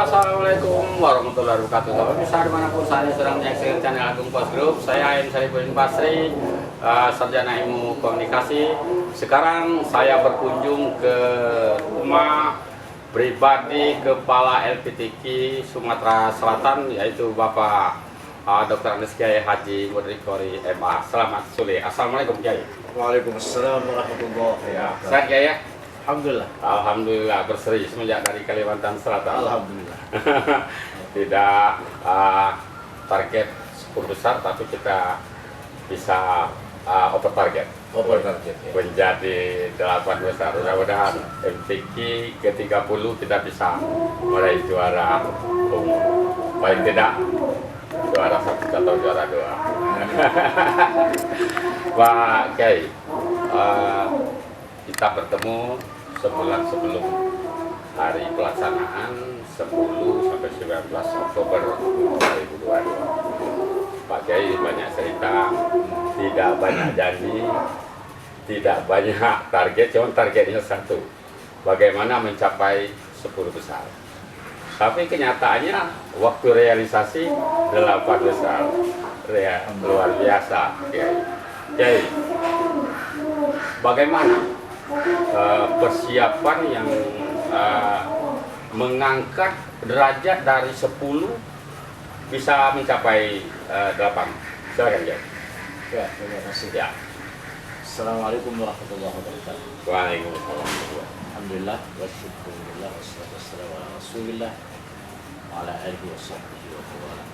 Assalamualaikum warahmatullahi wabarakatuh. Bapak bisa dimanapun saya sedang menyaksikan channel Agung Post Group. Saya Aim Syarifuddin Basri, sarjana ilmu komunikasi. Sekarang saya berkunjung ke rumah pribadi Kepala LPTQ Sumatera Selatan, yaitu Bapak Dr. Andes Kiai Haji Mudrikori MA. Selamat sore. Assalamualaikum Kiai. Waalaikumsalam warahmatullahi wabarakatuh. Sehat Kiai ya? Alhamdulillah. Alhamdulillah, berseri semenjak dari Kalimantan Selatan. Alhamdulillah. Tidak target 10 besar, tapi kita bisa over target. Over target ya. Menjadi 8 besar. Mudah-mudahan MTQ ke-30 kita bisa meraih juara umum. Paling tidak juara 1 atau juara 2. Pak Kiai, kita bertemu sebulan sebelum hari pelaksanaan 10 sampai 19 Oktober 2022. Pak Kiai banyak cerita, tidak banyak janji, tidak banyak target, cuma targetnya satu, bagaimana mencapai 10 besar. Tapi kenyataannya waktu realisasi 8 besar, luar biasa Kiai. Kiai, bagaimana persiapan yang mengangkat derajat dari 10 bisa mencapai 8? Silakan ya. Ya, terima kasih. Ya. Assalamualaikum warahmatullahi wabarakatuh. Waalaikumsalam. Alhamdulillah wa syukurillah wassalatu wassalamu ala Rasulillah wa ala alihi wa sahbihi wa wala.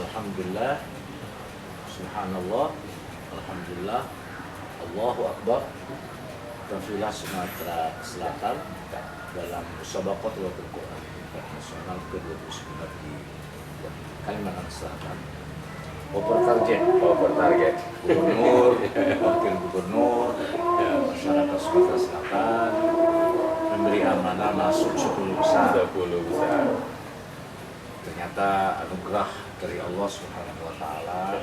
Alhamdulillah, subhanallah, alhamdulillah, Allahu Akbar. Kafilah Sumatera Selatan dalam Musabaqat Wakil Quran Internasional ke-29 di Kalimantan Selatan. Over target gubernur, wakil gubernur, masyarakat Sumatera Selatan memberi amanah masuk 10 besar. 10 besar. Ternyata anugerah dari Allah Subhanahu wa taala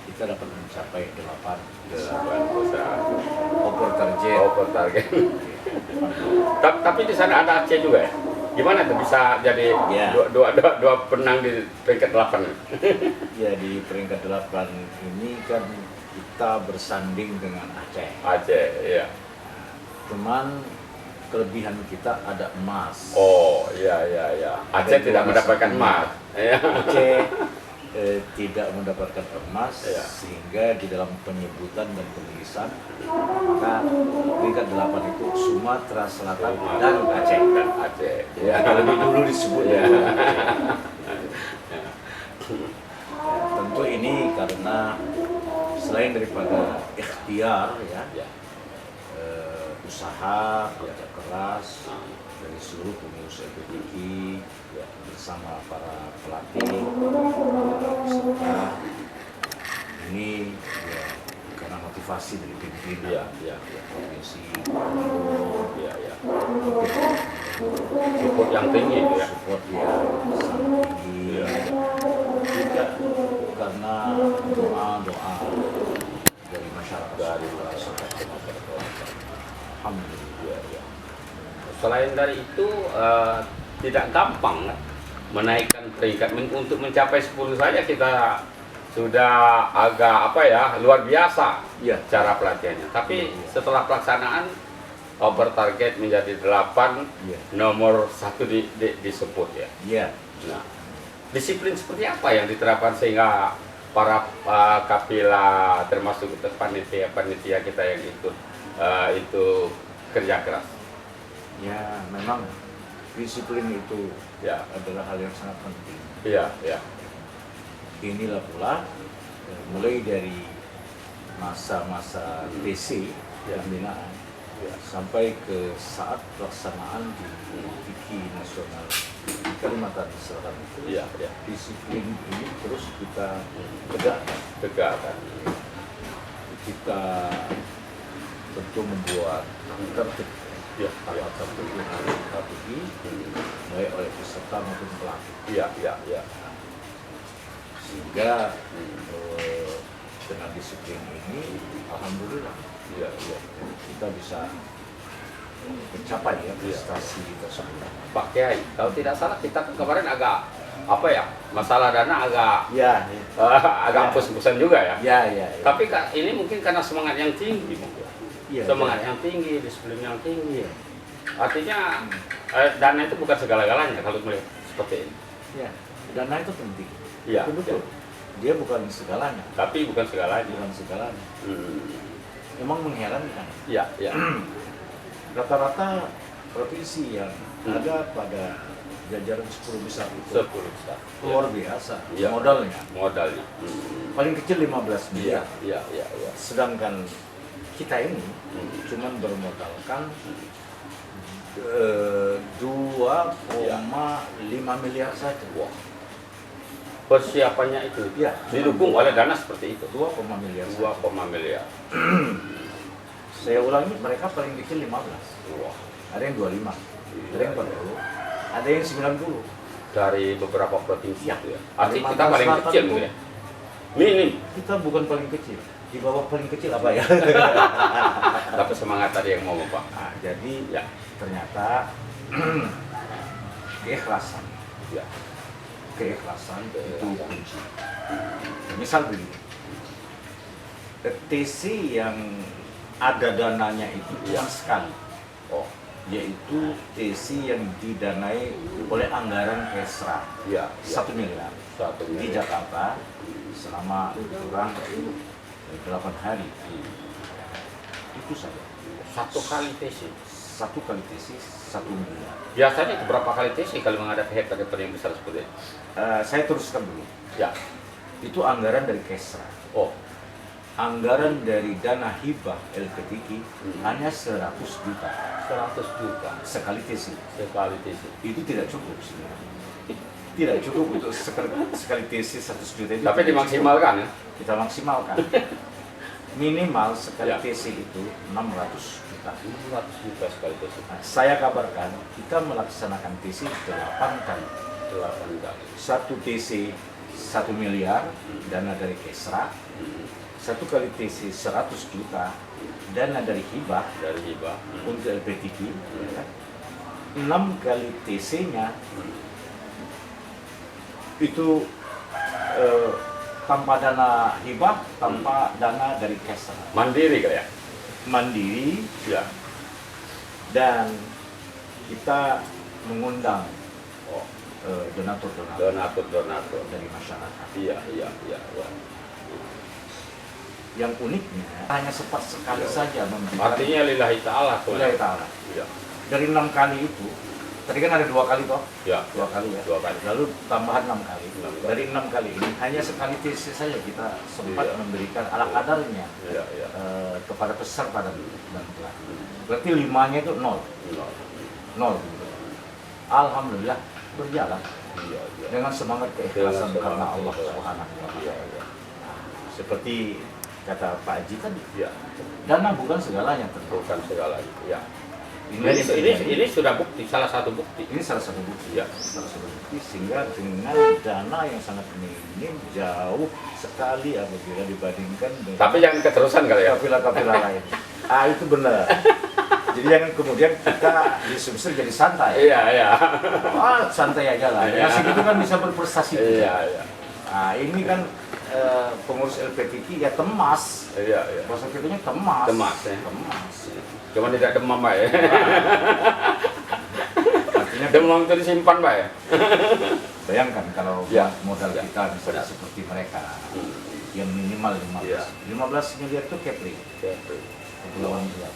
kita dapat mencapai 8 besar. over target. Over target. Tapi di sana ada Aceh juga ya? Gimana tuh bisa jadi Ya. dua penang di peringkat 8? Ya, di peringkat 8 ini kan kita bersanding dengan Aceh. Aceh, iya. Cuman kelebihan kita ada emas. Oh, iya. Aceh tidak mendapatkan emas. Iya. Aceh tidak mendapatkan emas, Ya. sehingga di dalam penyebutan dan penulisan maka peringkat 8 itu Sumatera Selatan dan Aceh. Dan Aceh. Ya, lebih dulu disebut Ya. ya. Tentu ini karena selain daripada ikhtiar ya, Ya. usaha, kerja keras dari seluruh pengurus LPTQ bersama para pelatih, para peserta. Ini ya karena motivasi dari pimpinan Ya. provinsi, Ya. Support yang tinggi itu ya. support yang sangat tinggi. Ya. Juga karena doa dari masyarakat Dari Alhamdulillah. Ya. Selain dari itu tidak gampang kan? Menaikkan peringkat untuk mencapai 10 saja kita sudah agak luar biasa Ya. cara pelatihannya. Tapi Ya. setelah pelaksanaan over target menjadi 8, Ya. nomor 1 disebut ya. Ya. Nah, disiplin seperti apa yang diterapkan sehingga para kapila termasuk panitia kita yang ikut itu kerja keras? Ya, memang disiplin itu Ya. adalah hal yang sangat penting. Iya. Inilah pula mulai dari masa-masa TC Ya. pembinaan Ya. sampai ke saat pelaksanaan di LPTQ nasional di Kalimantan Selatan. Iya. Disiplin ini terus kita tegakkan. Tegakkan. Kita tentu membuat tertib Ya. tata tertib yang harus dipatuhi baik oleh peserta maupun pelatih, Iya. sehingga dengan disiplin ini alhamdulillah Iya. kita bisa tercapai ya prestasi tersebut. Pak Kiai, kalau tidak salah kita kemarin agak apa ya, masalah dana agak Ya, agak pus-pusan juga ya. ya. Tapi ini mungkin karena semangat yang tinggi mungkin. Ya, Semangat yang tinggi, disiplin yang tinggi. Artinya dana itu bukan segala-galanya kalau melihat seperti ini. Ya, dana itu penting. Iya, Itu betul. Dia bukan segalanya. Tapi bukan segalanya. Bukan segalanya. Hmm. Emang mengherankan. Iya, iya. Rata-rata provinsi yang ada pada jajaran 10 besar itu 10 besar. luar biasa Iya. modalnya. Modalnya. Paling kecil 15 Iya, miliar. iya. Sedangkan kita ini cuman bermodalkan 2,5 miliar saja. Wah. Persiapannya itu Ya, didukung oleh dana seperti itu. 2, miliar. 2, miliar. Saya ulangi, mereka paling kecil 15. Wah. Ada yang 25, ada yang 40, ada yang 90. Dari beberapa provinsi Ya. itu ya. Artinya kita Kalimantan paling Selatan kecil itu- gitu ya. Minim. Kita bukan paling kecil, di bawah paling kecil apa ya? Tapi semangat tadi yang mau Pak. Nah, jadi Ya. ternyata keikhlasan, Ya. keikhlasan itu kunci. Misal begini, TC yang ada dananya itu Ya. cuma sekali, Oh. yaitu TC yang didanai oleh anggaran Kesra Ya. 1 miliar 1 di miliar. Jakarta selama kurang 8 hari. Itu saja. Satu kali TC. Satu kali TC 1 miliar. Biasanya itu berapa kali TC kalau menghadapi hektar-hektar yang besar seperti ini? Saya teruskan dulu. Ya. Itu anggaran dari Kesra. Oh. Anggaran dari dana hibah LPTK hanya 100 juta 100 juta sekali TC. sekali TC. Itu tidak cukup sebenarnya. Tidak cukup untuk sekali TC 100 juta itu. Tapi tidak dimaksimalkan ya. cukup. Kita maksimalkan. Minimal sekali Ya. TC itu 600 juta. 600 juta sekali TC. Nah, saya kabarkan kita melaksanakan TC 8 kali. 8 kali. Satu TC 1 miliar dana dari Kesra. Satu kali TC 100 juta dana dari hibah Dari hibah. untuk LPTK. 6 kali TC-nya itu tanpa dana hibah, tanpa dana dari Kesra. Mandiri kali ya. Mandiri, Ya. dan kita mengundang Oh. donatur-donatur Donatur. dari masyarakat. Iya. Yang uniknya hanya sempat sekali saja memberikan Artinya lillahi ta'ala tuh. Lillahi ta'ala. Iya. Dari 6 kali itu, tadi kan ada 2 kali toh? Ya. 2 kali ya. 2 kali. Lalu tambahan 6 kali. 6 kali. Dari 6 kali ini hanya sekali TC saja kita sempat Iya. memberikan ala kadarnya Iya. kepada peserta dan pelatih. Berarti 5-nya itu 0. 0. Alhamdulillah berjalan Iya. dengan semangat keikhlasan Dengan karena semangat Allah keikhlasan. Subhanahu wa Iya. taala. Seperti kata Pak Haji tadi, Iya. dana bukan segalanya tentu. Bukan segalanya. Ya. Inilah yang terjadi. Ini sudah bukti, salah satu bukti. Ini salah satu bukti. Ya. Salah satu bukti, sehingga dengan dana yang sangat minim jauh sekali apabila dibandingkan dengan Tapi jangan keterusan kali ya. kafilah-kafilah lain. Itu benar. Jadi jangan kemudian kita di Sumsel jadi santai. Iya. Santai aja lah. Iya. Yang segitu kan bisa berprestasi. Iya. Ini kan pengurus LPTK ya temas. Iya. Bahasa kitanya temas. Temas, ya. Temas. Cuma tidak demam, Pak ya. Artinya Demam itu disimpan, Pak ya. bayangkan kalau Ya. modal Ya. kita misalnya Benar. seperti mereka yang minimal 15. Ya. 15 miliar itu Kepri, Kepulauan Riau.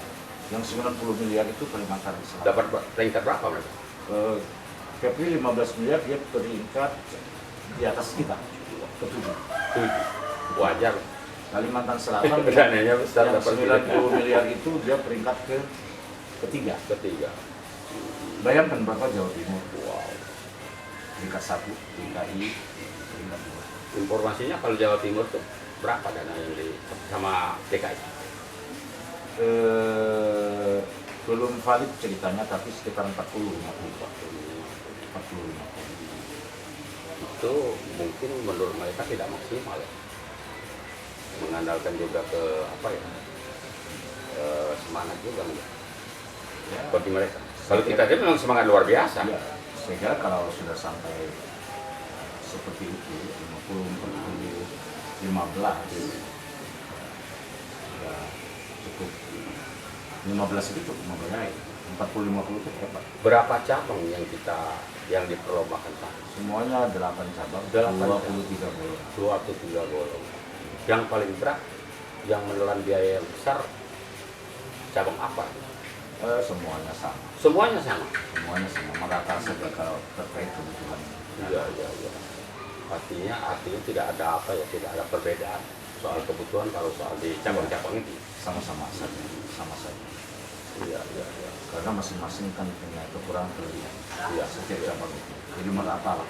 Yang 90 miliar itu Kalimantan Selatan. Dapat peringkat berapa mereka? Kepri 15 miliar dia peringkat di atas kita. Ketujuh. 7. Wajar. Kalimantan Selatan Dananya besar yang dapat 90 miliar itu dia peringkat ketiga. ketiga. Bayangkan berapa Jawa Timur? Wow. Peringkat 1, DKI, peringkat 2. Informasinya kalau Jawa Timur tuh berapa dana yang di sama DKI? Belum valid ceritanya, tapi sekitar 40-50. Itu mungkin menurut mereka tidak maksimal ya. Mengandalkan juga ke apa ya, semangat juga enggak. Ya. bagi mereka. Kalau kita dia memang semangat luar biasa. Ya, saya kira kalau sudah sampai seperti itu 50, 40, 15 ya cukup. 15 itu cukup membayar, 40, 50 itu hebat. Berapa cabang yang diperlombakan Pak? Semuanya 8 cabang, 23 bola. 23 golong. Yang paling berat, yang menelan biaya yang besar, cabang apa? Semuanya sama. Semuanya sama. Semuanya sama, merata saja kalau terkait kebutuhan. Iya. Artinya tidak ada tidak ada perbedaan soal kebutuhan kalau soal di cabang-cabang itu. Sama-sama saja, sama saja. Iya. Karena masing-masing kan punya kekurangan kelebihan. Iya. Setiap cabang itu. Jadi merata lah.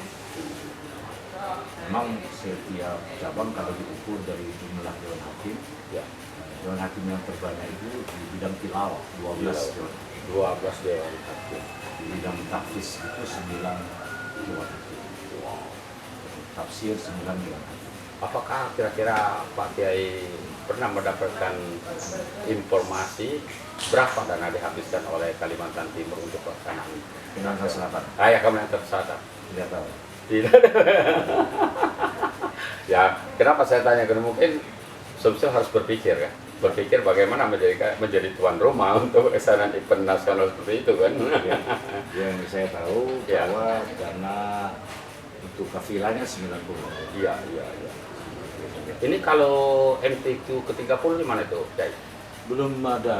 Memang setiap cabang kalau diukur dari jumlah dewan hakim, Ya. dewan hakim yang terbanyak itu di bidang tilawah 12 dewan. 12 dewan hakim. Di bidang tahfiz itu 9 dewan hakim. Tafsir 9 dewan hakim. Apakah kira-kira Pak Kiai pernah mendapatkan informasi berapa dana dihabiskan oleh Kalimantan Timur untuk pelaksanaan ini? Kalimantan Selatan Ya, Kalimantan Selatan. tidak tahu. Tidak. Ya, kenapa saya tanya? Karena mungkin Sumsel harus berpikir kan, berpikir bagaimana menjadi tuan rumah untuk pelaksanaan event nasional seperti itu kan. Yang saya tahu Ya. bahwa dana untuk kafilahnya 90. Iya. Ini kalau MTQ ke-30 di mana itu, Kiai? Belum ada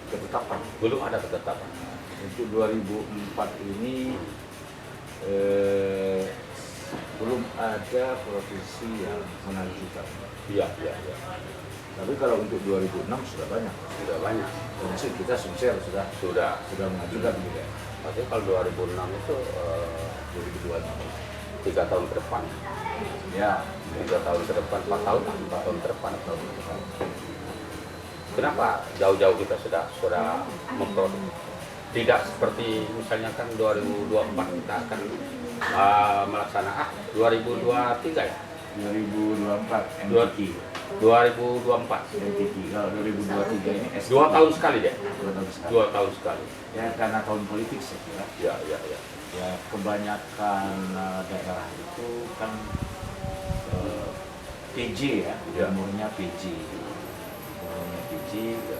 ketetapan. Belum ada ketetapan. Untuk 2004 ini belum ada provinsi yang mengajukan. Iya. Tapi kalau untuk 2006 sudah banyak. Sudah banyak. Termasuk kita Sumsel Sudah. mengajukan juga. Tapi kalau 2006 itu 2002. 3 tahun ke depan. Ya, 3 tahun ke depan, 4 tahun ke depan. Kenapa jauh-jauh kita sudah memproduksi? Tidak seperti misalnya kan 2024 kita akan melaksanakan 2023 ya? 2024 MTQ. 2024. MTQ. Kalau 2023 ini STQ. 2 tahun sekali deh. 2 tahun sekali. 2 tahun sekali. Ya karena tahun politik saya kira. Ya. Ya kebanyakan daerah itu kan PJ ya, Ya. umurnya PJ. Umurnya PJ, ya.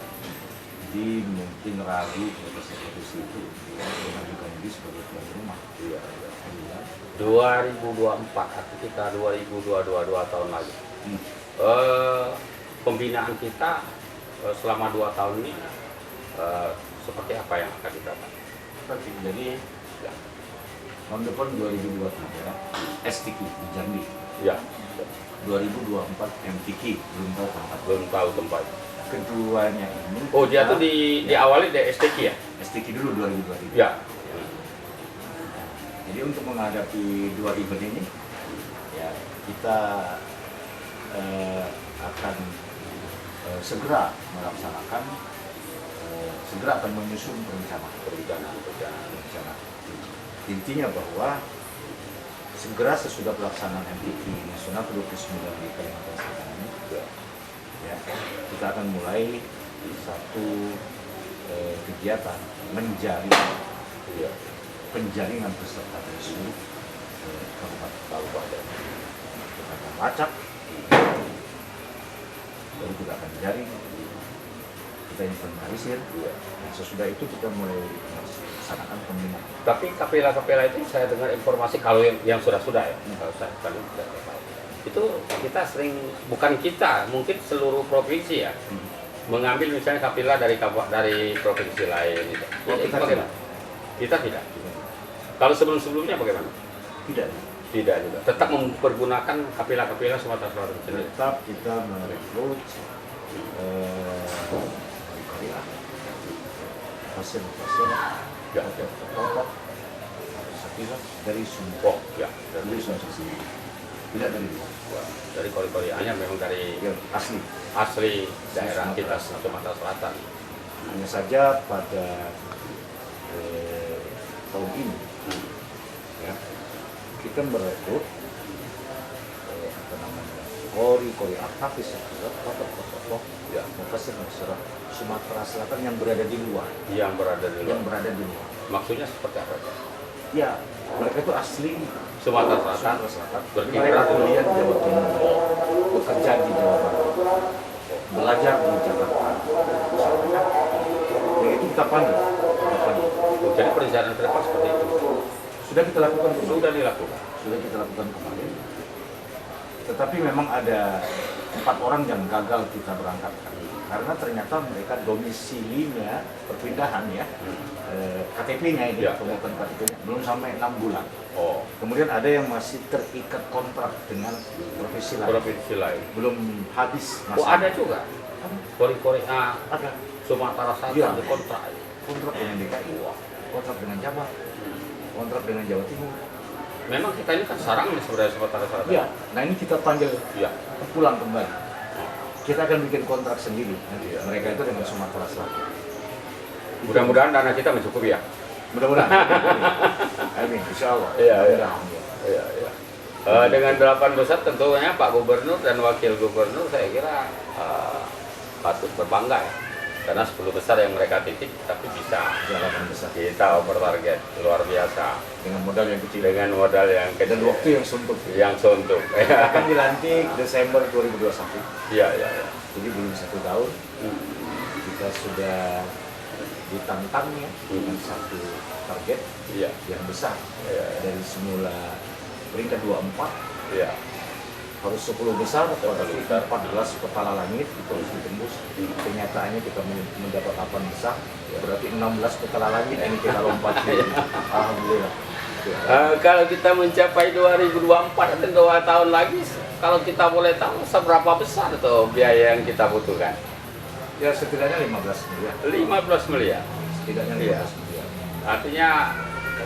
Jadi mungkin ragu provinsi itu mengajukan diri sebagai tuan rumah. Iya. Ya. 2024 arti kita 2022 2 tahun lagi. Pembinaan kita selama 2 tahun ini seperti apa yang akan didapat? Jadi Ya. tahun depan 2023 STQ di Jambi. Ya. 2024 MTQ belum tahu tempat. Belum tahu tempat. Keduanya ini. Oh, dia kita- tuh diawali dari STQ ya? STQ dulu 2023. Ya. Jadi untuk menghadapi 2 event ini, ya kita akan segera melaksanakan, segera akan menyusun perencanaan. Intinya bahwa segera sesudah pelaksanaan MTQ nasional ke-29 di Kalimantan Selatan ini, ya, kita akan mulai satu kegiatan menjaring penjaringan peserta dari seluruh kabupaten. Kita akan lacak, baru kita akan jaring, kita inventarisir. Dan sesudah itu kita mulai melaksanakan pembinaan. Tapi kapela-kapela itu saya dengar informasi kalau yang sudah-sudah ya, kalau saya kali tidak tahu. Itu kita sering, bukan kita, mungkin seluruh provinsi ya, mengambil misalnya kapela dari provinsi lain. Gitu. Oh, Jadi kita bagaimana? Kita tidak. Kalau sebelum-sebelumnya bagaimana? Tidak. Tidak juga. Tetap mempergunakan kapela-kapela Sumatera Selatan sendiri. Tetap kita merekrut pasien-pasien Ya. tokoh dari Sumber. Oh, ya. Dari Sumber sendiri. Tidak dari luar. Dari kori-kori anyar memang dari Ya, asli. asli daerah kita Sumatera Sumatera Selatan. Hanya saja pada tahun ini, ya, kita merekrut Kori Tapi sekitar tokoh-tokoh Ya. Mufasir Sumatera Selatan yang berada di luar. Yang berada di luar. Yang berada di luar. Maksudnya seperti apa? Ya, mereka itu asli Sumatera Selatan. Sumatera Selatan. Berkiprah. Mereka kuliah di Jawa Timur, bekerja di Jawa Barat, belajar di Jakarta. Misalnya, ya itu kita panggil. Oh, jadi perencanaan ke depan seperti itu. Sudah kita lakukan kemarin. Sudah dilakukan. Sudah kita lakukan kemarin. Tetapi memang ada 4 orang yang gagal kita berangkatkan. Karena ternyata mereka domisilinya perpindahan ya, KTP-nya ini, Ya. pemungutan KTP-nya belum sampai 6 bulan. Oh, Kemudian ada yang masih terikat kontrak dengan provinsi lain, provinsi lain. belum habis Oh, masa. ada juga. Kori-kori Ada Sumatera Selatan Iya. di kontrak. kontrak dengan DKI, kontrak dengan Jawa, kontrak dengan Jawa Timur. Memang kita ini kan sarangnya sebenarnya Sumatera Selatan. Iya. Nah ini kita panggil Iya. pulang kembali. Kita akan bikin kontrak sendiri. Nanti Iya. mereka itu dengan Sumatera Selatan. Mudah-mudahan dana kita mencukupi ya. Mudah-mudahan. Amin. Insya Allah. Iya, iya. Mudah-mudahan. Iya, iya. Dengan 8 besar tentunya Pak Gubernur dan Wakil Gubernur saya kira patut berbangga ya. Karena 10 besar yang mereka titik tapi bisa Jalanan besar. kita over target luar biasa Dengan modal yang kecil. dengan modal yang Dan kecil waktu yang suntuk. yang suntuk. Akan dilantik Desember 2021. Iya, iya, iya. Jadi belum 1 tahun. Hmm. Kita sudah ditantang ya dengan satu target Iya, yang besar. iya, Dari semula peringkat 24 iya. harus 10 besar, 10 besar. 14 kepala langit itu harus ditembus. Kenyataannya kita mendapat 8 besar, berarti 16 kepala langit yang kita lompati. Alhamdulillah. Kalau kita mencapai 2024 dan 2 tahun lagi, kalau kita boleh tahu seberapa besar tuh biaya yang kita butuhkan? Ya setidaknya 15 miliar. 15 miliar. Setidaknya 15 Iya. miliar. Artinya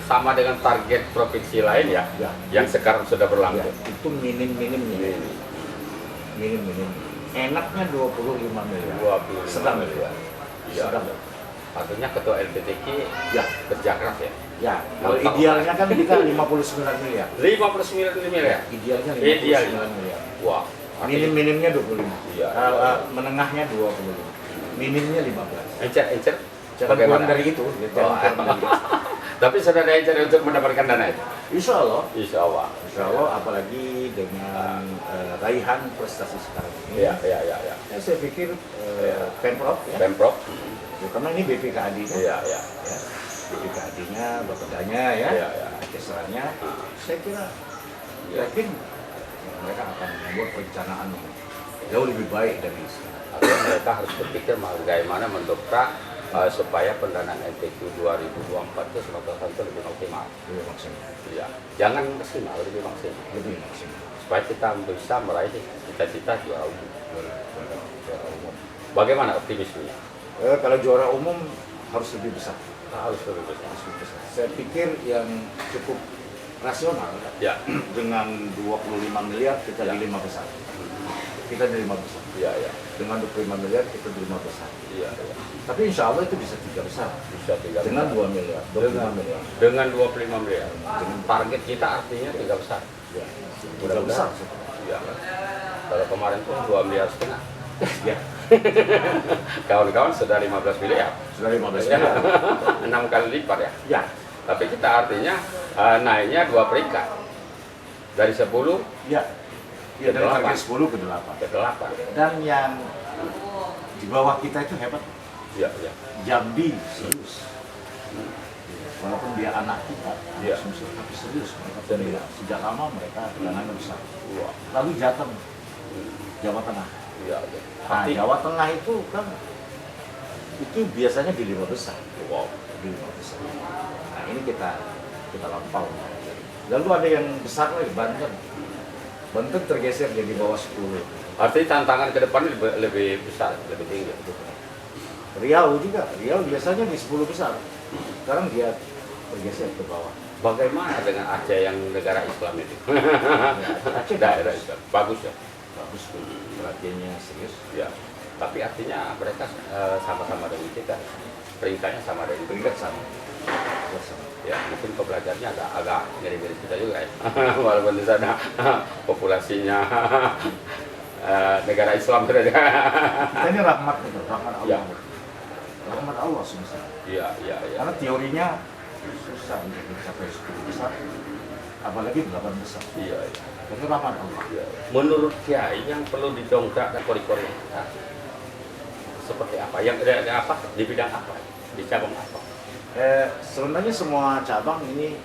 sama dengan target provinsi lain ya, Ya. yang sekarang sudah Ya, berlangsung. itu minim-minimnya. Minim-minim. Enaknya 25 miliar. 25 Sedang. miliar. Iya. Sedang. Artinya ketua LPTK Ya. kerja keras ya. Ya, kalau idealnya kan kita 59 miliar. 59 miliar. Idealnya 59 Idealnya. miliar. Wah. artinya- Minim-minimnya 25. Iya. Menengahnya 25. Minimnya 15. Encer. Jangan kurang dari itu. Oh. Jangan kurang dari itu. Tapi sudah ada encer untuk mendapatkan dana itu. Insya Allah. Insya Allah. Insya Allah, apalagi dengan raihan prestasi sekarang ini. Iya, iya, iya, iya. Ya, saya pikir Pemprov ya. Pemprov. Terutama ini BPKAD kan. Iya, iya. Ya. BPKAD-nya, Bapedanya ya. Iya, iya. Kesranya. Saya kira yakin mereka akan membuat perencanaan yang jauh lebih baik dari sekarang. Artinya mereka harus berpikir bagaimana mendongkrak supaya pendanaan LPQ 2024 itu Sumatera Selatan itu lebih maksimal. Lebih maksimal. Iya. Jangan maksimal, lebih maksimal. Lebih maksimal. Supaya kita bisa meraih cita-cita juara umum. Juara umum. Bagaimana optimismenya? Kalau juara umum harus lebih besar. Harus lebih besar. Harus lebih besar. Saya pikir yang cukup rasional Ya. dengan 25 miliar kita Ya. di 5 besar. Kita di 5 besar. Iya, iya. Dengan 25 miliar kita di 5 besar. Iya, iya. Tapi insya Allah itu bisa 3 besar. Bisa 3 Dengan besar. 2 miliar, 25 miliar. Dengan 25 miliar. Dengan target kita artinya 3 besar. Ya. 3 Mudah-mudahan. besar. Iya. Kalau kemarin tuh 2 miliar setengah. Ya. Kawan-kawan sudah 15 miliar. Sudah 15 Ya. miliar. 6 kali lipat ya. Ya. Tapi kita artinya naiknya 2 peringkat. Dari 10 Ya. Ya dari Ke-8. target 10 ke 8. ke 8. Dan yang di bawah kita itu hebat. Iya, iya. Jambi serius. Walaupun dia anak kita, Iya. Sumsel, tapi serius mereka. Serius. Sejak lama mereka dananya besar. Wah. Lalu Jateng, Jawa Tengah. Iya, iya. Nah, Arti- Jawa Tengah itu kan itu biasanya di 5 besar. Wow. Di 5 besar. Nah ini kita lampau. Lalu ada yang besar lagi, Banten. Banten tergeser jadi bawah 10. Artinya tantangan ke depan lebih besar, lebih tinggi. Riau juga, Riau biasanya di 10 besar. Sekarang dia tergeser ke bawah. Bagaimana dengan Aceh yang negara Islam itu? Aceh Daerah bagus. Islam. Bagus ya. Bagus tuh, perhatiannya serius. Ya. Tapi artinya mereka sama-sama dengan kita. Peringkatnya sama dengan kita. Peringkat sama. Peringkat sama. Ya, mungkin pembelajarnya agak mirip-mirip kita juga ya. Walaupun di sana populasinya negara Islam saja. Kita ini rahmat gitu, rahmat Allah. Ya. Rahmat Allah sebenarnya. Iya, iya, iya. Karena teorinya susah untuk mencapai 10 besar, apalagi 8 besar. Iya, iya. Itu rahmat Allah. Iya. Menurut Kiai yang perlu didongkrak dan kori-kori seperti apa? Yang ada apa? Di bidang apa? Di cabang apa? Sebenarnya semua cabang ini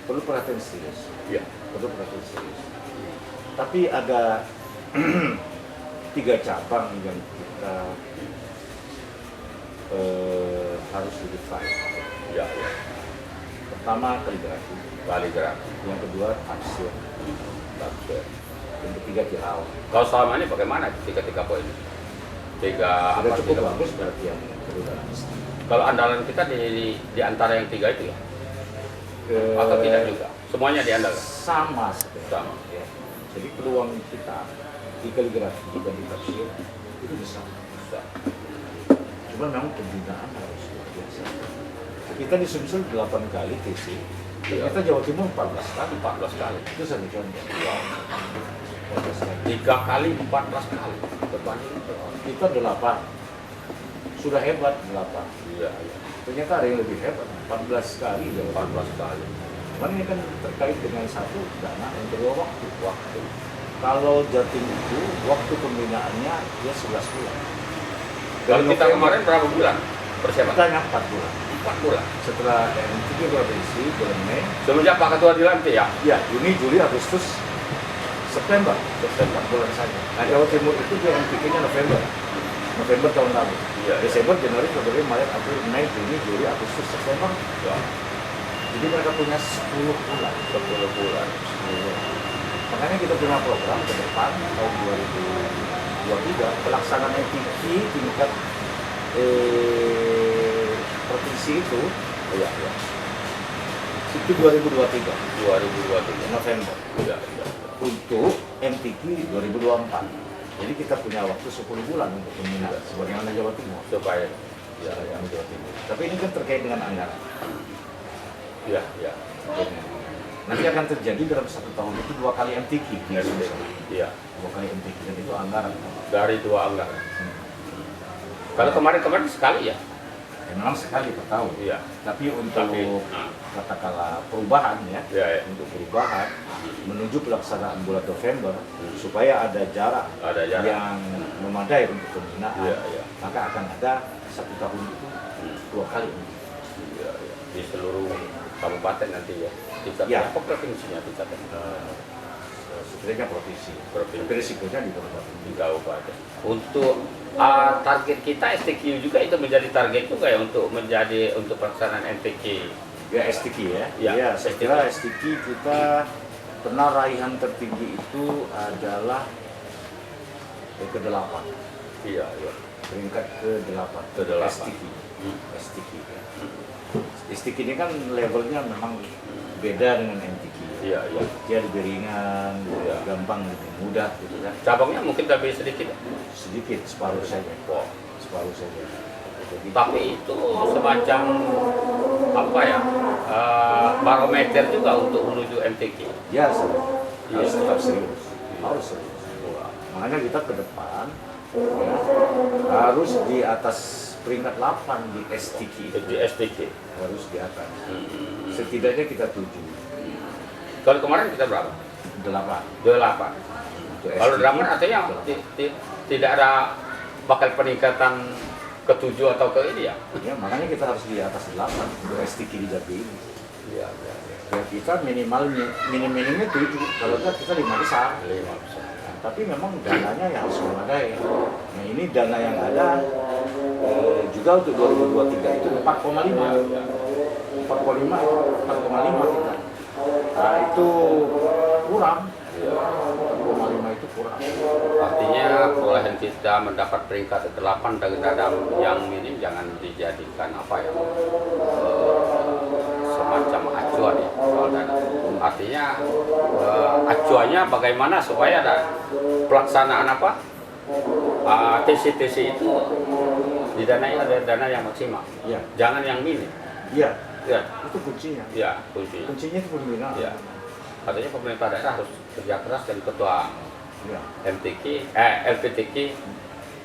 perlu perhatian serius. Iya. Perlu perhatian serius. Tapi ada 3 cabang yang kita harus lebih baik. Iya, iya. Pertama kaligrafi, Kaligrafi. yang kedua tafsir, Tafsir. yang ketiga tilawah. Kalau selama ini bagaimana tiga poin ini? Tiga Sudah apa? cukup Tiga bagus berarti yang perlu dalam Islam. Kalau andalan kita di antara yang 3 itu ya? Atau tidak juga? Semuanya diandalkan? Sama sebenarnya. Sama. Ya. Jadi peluang kita di kaligrafi dan di tafsir itu besar. Bisa. Cuma memang pembinaan harus luar biasa. Kita di Sumsel 8 kali TC, Iya. kita Jawa Timur 14 kali. 14 kali. Itu satu contoh. Wow. 14 kali. 3 kali 14 kali. Berbanding itu. Kita 8. Sudah hebat 8. Iya, iya. Ternyata ada yang lebih hebat, 14 kali. 14 kali. Cuman ini kan terkait dengan satu dana, yang kedua waktu. Waktu. Kalau Jatim itu, waktu pembinaannya dia 11 bulan. Kalau kita November, kemarin berapa bulan persiapan? kita hanya 4 bulan. 4 bulan. Setelah MTQ provinsi bulan Mei, Semenjak Pak Ketua dilantik ya? ya Juni, Juli, Agustus, September, 4 bulan saja. Nah, Jawa Timur itu dia MTQ-nya November tahun lalu. Iya. Desember, Januari, Februari, Maret, April, Mei, Juni, Juli, Agustus, September. Ya. Jadi mereka punya 10 bulan. 10 bulan. Makanya kita punya program ke depan tahun 2023 pelaksanaan MTQ tingkat provinsi itu Iya, iya. itu 2023 2023. November Iya, iya. untuk MTQ 2024. Jadi kita punya waktu 10 bulan untuk peminat sebagaimana Jawa Timur. Supaya ya, ya. Jawa Timur. Tapi ini kan terkait dengan anggaran. Iya, iya. Nanti akan terjadi dalam 1 tahun itu 2 kali MTQ. Iya. 2 kali MTQ dan itu anggaran. Dari 2 anggaran. Kalau kemarin sekali ya? Ya, memang sekali per tahun. Iya. Tapi untuk nah. katakanlah perubahan ya, Iya, iya. untuk perubahan menuju pelaksanaan bulan November supaya ada jarak, Ada jarak. yang memadai untuk pembinaan, Iya, iya. maka akan ada 1 tahun itu 2 kali. Iya, iya. Di seluruh kabupaten nanti ya. Tingkat Ya. apa provinsinya tingkatnya? Setidaknya provinsi. Provinsi. Tapi risikonya di kabupaten. Di kabupaten. Untuk target kita STQ juga itu menjadi target juga ya untuk pelaksanaan MTQ. Ya STQ ya. Ya, Ya, saya STQ. kira STQ kita pernah raihan tertinggi itu adalah ke-8. Iya, iya. Peringkat ke-8. Ke-8. STQ. Hmm. STQ ya. STQ ini kan levelnya memang beda dengan MTQ. Iya, iya. Dia lebih ringan, Iya. gampang, lebih mudah gitu kan. Cabangnya mungkin lebih sedikit ya? Sedikit, separuh saja. Wow. Separuh saja. Jadi, Tapi itu semacam apa ya? Barometer juga untuk menuju MTQ. ya harus Iya. tetap serius. Harus serius. Wah. Makanya kita ke depan ya, harus di atas peringkat 8 di STQ itu. Di STQ. Harus di atas. Hmm. Setidaknya kita 7. Kalau kemarin kita berapa? 8. 28. Untuk Kalau STQ, 8 artinya 8. tidak ada bakal peningkatan ke-7 atau ke ini ya? Ya, makanya kita harus di atas 8 untuk STQ di Jambi ini. Iya, iya. Ya kita minimumnya 7, kalau enggak kita 5 besar. 5 besar. Nah, tapi memang dananya yang harus memadai. Nah ini dana yang ada juga untuk 2023 itu 4,5. 4,5 kita. Nah itu kurang. 4,5 itu kurang. Artinya perolehan kita mendapat peringkat ke-8 dalam yang minim jangan dijadikan apa ya? Semacam acuan ya soal dana. Artinya acuannya bagaimana supaya ada pelaksanaan apa? TC-TC itu didanai ada dana yang maksimal. Iya. Jangan yang minim. Iya. Ya, Itu kuncinya. ya kunci. Kuncinya itu pembinaan. Ya. Artinya pemerintah daerah harus kerja keras dan ketua Ya. LPTK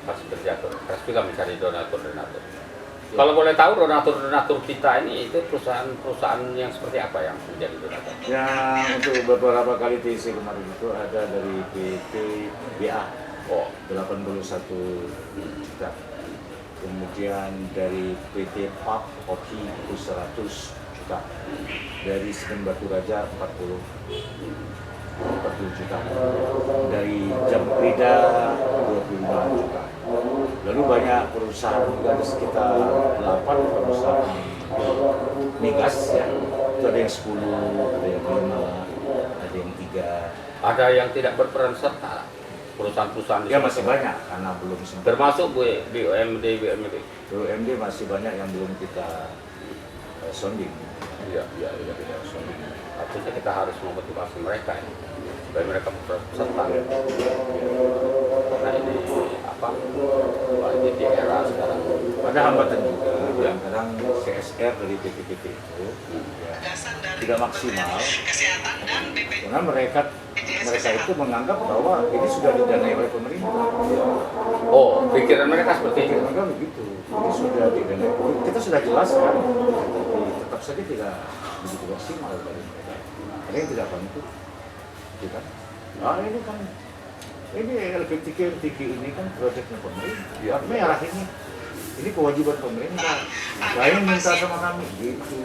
harus terjatuh. Harus juga mencari donatur. Kalau boleh tahu donatur kita ini itu perusahaan yang seperti apa yang menjadi donatur? Ya, untuk beberapa kali TC kemarin itu ada dari PT BA 81 juta. Kemudian dari PT PAP Oki itu 100 juta. Dari Semen Batu Raja 40 juta. Dari Jamprida 25 juta. Lalu banyak perusahaan juga, ada sekitar 8 perusahaan migas ya. Itu ada yang 10, ada yang 5, ada yang 3. Ada yang tidak berperan serta perusahaan-perusahaan Ya masih banyak karena belum sempat. termasuk BUMD. BUMD masih banyak yang belum kita sounding. Iya. Sounding. Artinya kita harus memotivasi mereka ya, supaya mereka berpeserta. Karena ini apa? Apalagi di era sekarang. Ada hambatan juga, kadang-kadang CSR dari PT-PT itu ya, tidak maksimal karena mereka itu menganggap bahwa ini sudah didanai oleh pemerintah. Oh, pikiran mereka seperti itu. Mereka begitu, ini sudah didanai. Kita sudah jelaskan, tapi tetap saja tidak begitu maksimal dari mereka. Ada yang tidak bantu, gitu kan? Ini kan ini LPTK ini kan proyeknya pemerintah. Ya, merah ini kewajiban pemerintah. Lain minta sama kami, gitu.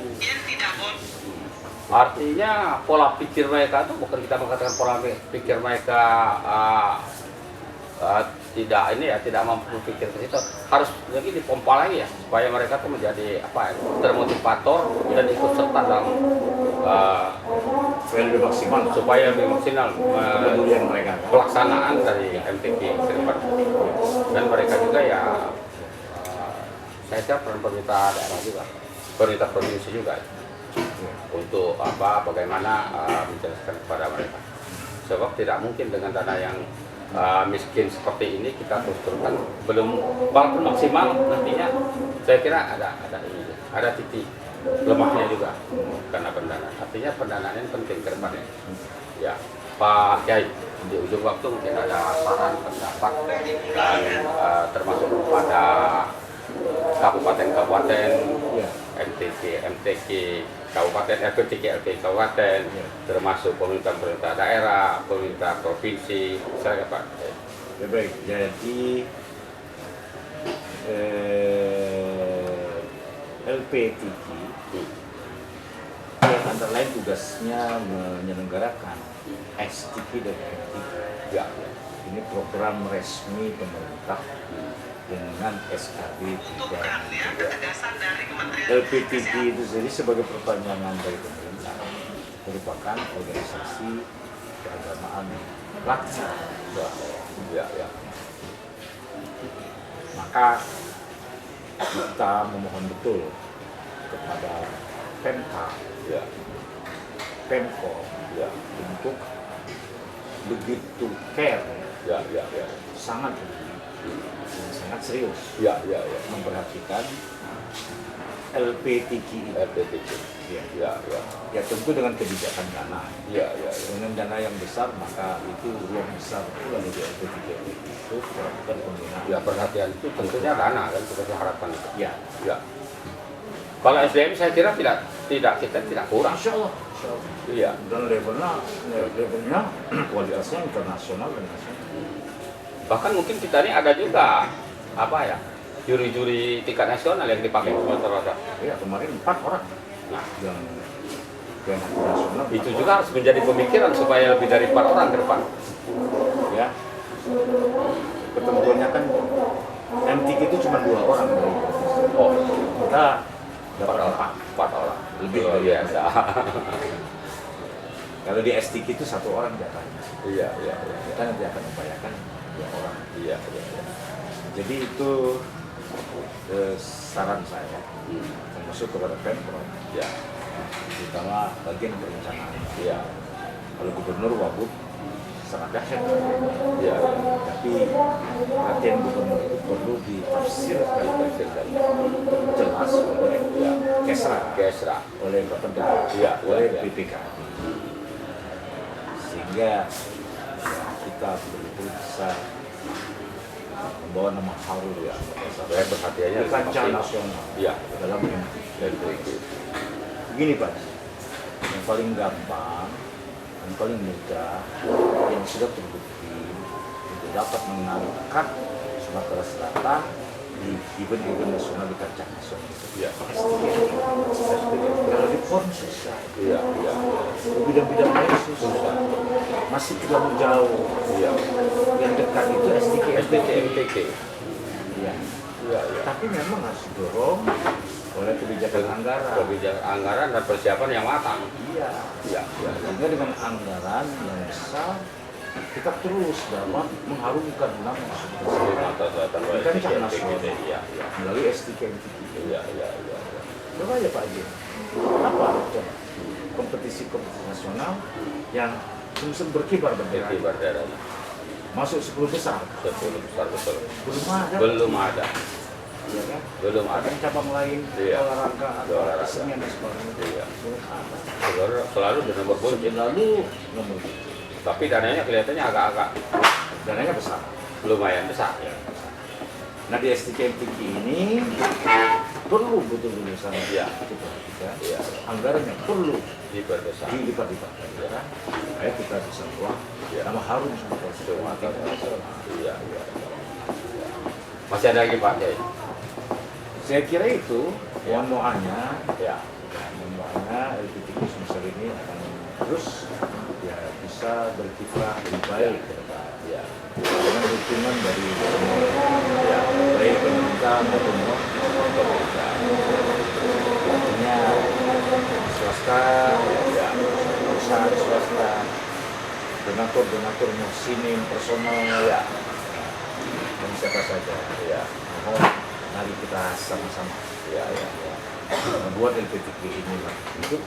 Artinya pola pikir mereka itu bukan kita mengatakan pola pikir mereka tidak mampu berpikir ke situ, harus lagi dipompa lagi ya supaya mereka tuh menjadi termotivator dan ikut serta dalam supaya lebih maksimal pelaksanaan dari MTQ ke depan. Dan mereka juga ya saya kira pemerintah daerah juga, pemerintah provinsi juga untuk bagaimana menjelaskan kepada mereka, sebab tidak mungkin dengan dana yang miskin seperti ini kita terus-terusan belum walaupun maksimal, nantinya saya kira ada titik lemahnya juga karena pendanaan. Artinya pendanaan ini penting ke depannya. Ya, Pak Kiai, di ujung waktu mungkin ada saran pendapat dan termasuk pada kabupaten-kabupaten, MTQ kabupaten, LPTK kabupaten, termasuk pemerintah daerah, pemerintah provinsi. Saya Pak. Ya, baik, jadi LPTK yang antara lain tugasnya menyelenggarakan STP dan MTQ. Ya. Ini program resmi pemerintah dengan SKB 3. LPTK itu sendiri sebagai perpanjangan dari pemerintah merupakan organisasi keagamaan laksana. Ya. Maka kita memohon betul kepada Pemka, Pemko, untuk begitu care, sangat serius, memperhatikan LPTK. Ya tentu dengan kebijakan dana. Dengan dana yang besar, maka itu ruang besar pula dari LPTK itu melakukan pembinaan. Ya, perhatian itu tentunya dana kan kita harapkan. Ya. Kalau SDM saya kira kita tidak kurang. Insya Allah. Iya. Dan levelnya kualitasnya internasional dan nasional. Bahkan mungkin kita ini ada juga juri-juri tingkat nasional yang dipakai rata-rata. Iya, kemarin 4 orang. Nah, yang nasional. Itu juga harus menjadi pemikiran supaya lebih dari 4 orang ke depan. Ya. Ketentuannya kan MTQ itu cuma 2 orang dari provinsi. Oh, kita dapat 4 orang. Lebih dari biasa. Kalau di STQ itu 1 orang jatahnya. Iya. Kita nanti akan upayakan 2 orang. Iya. Jadi itu saran saya, termasuk kepada Pemprov, terutama bagian perencanaan. Kalau Gubernur Wagub sangat dahsyat, tapi perhatian Gubernur itu perlu ditafsirkan jelas oleh Kesra, oleh Bapeda, oleh BPK, sehingga kita kita betul-betul bisa membawa nama harum ya, Saya perhatiannya di kancah pasti- nasional Iya. dalam MTQ. Begini Pak, yang paling gampang, yang paling mudah, yang sudah terbukti untuk dapat mengangkat Sumatera Selatan di event-event nasional di kancah nasional. Iya. Kalau di PON susah, Iya. Iya. di bidang-bidang lain susah, masih terlalu jauh. Iya. Yang dekat itu SDK, MTK. Ya. Iya. Iya. Tapi memang harus didorong oleh kebijakan anggaran. Kebijakan anggaran dan persiapan yang matang. Iya. Iya. Iya. Sehingga dengan anggaran yang besar kita terus dapat mengharumkan nama Sumatera Selatan Sumatera Selatan di kancah MTK. nasional Iya. Iya. melalui SDK MTQ. Iya. Iya. Iya. Coba ya Pak Haji, apa coba kompetisi-kompetisi nasional yang sumsum berkibar bendera Kibar daerahnya. masuk 10 besar 10 besar betul. belum ada, Belum ada. ya kan? Belum ada. Ada cabang lain Iya. olahraga atau Olahraga. kesenian dan sebagainya. Iya. Belum ada. Selalu di nomor buncit. Lalu nomor Tapi dananya kelihatannya agak-agak dananya besar. lumayan besar. Ya. Nah di SDK MTQ ini perlu betul-betul sana Iya. kita perhatikan. Iya. Anggarannya perlu Diperbesar. dilipat-lipat ya. Supaya kita bisa buat Iya. nama harum Sumatera Sumatera Selatan. Iya. Iya. Masih ada lagi Pak Kiai? Saya kira itu Ya. doanya Ya. doanya LPTQ Sumsel ini akan terus ya bisa berkiprah lebih baik ke depan. Ya. Dengan dukungan dari semua Ya. baik pemerintah maupun pemerintah. Artinya swasta, ya, perusahaan swasta, donatur-donatur muhsinin personal, ya, dan siapa saja. Ya. Mohon mari kita sama-sama Ya. Ya. Ya. membuat LPTQ ini hidup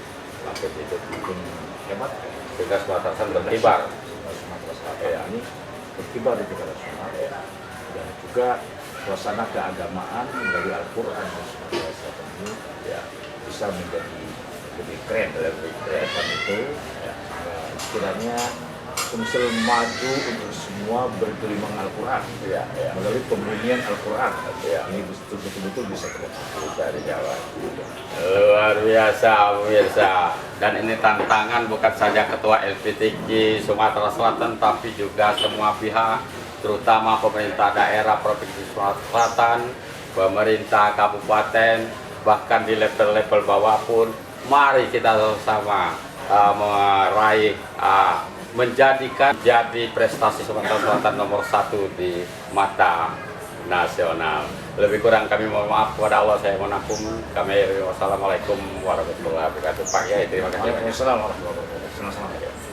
Makin itu. makin hebat. Sehingga Sumatera Selatan berkibar. Sumatera Selatan Ya. ini berkibar di tingkat nasional dan juga suasana keagamaan dari Al-Quran di Sumatera Selatan ini Ya. bisa menjadi lebih keren lebih keren itu ya. Kiranya Sumsel maju untuk semua bergelimang Al-Quran Ya. Ya. melalui pembunyian Al-Quran Ya. ini betul-betul bisa terjadi. Bisa dijawab. Luar biasa pemirsa. Dan ini tantangan bukan saja Ketua LPTQ Sumatera Selatan, tapi juga semua pihak, terutama pemerintah daerah Provinsi Sumatera Selatan, pemerintah kabupaten, bahkan di level-level bawah pun, mari kita sama meraih, menjadikan jadi prestasi Sumatera Selatan nomor 1 di mata nasional. Lebih kurang kami mohon maaf kepada Allah, saya mohon ampun. Kami wassalamualaikum warahmatullahi wabarakatuh. Pak Kiai, terima kasih banyak. Waalaikumsalam warahmatullahi wabarakatuh. Sama-sama.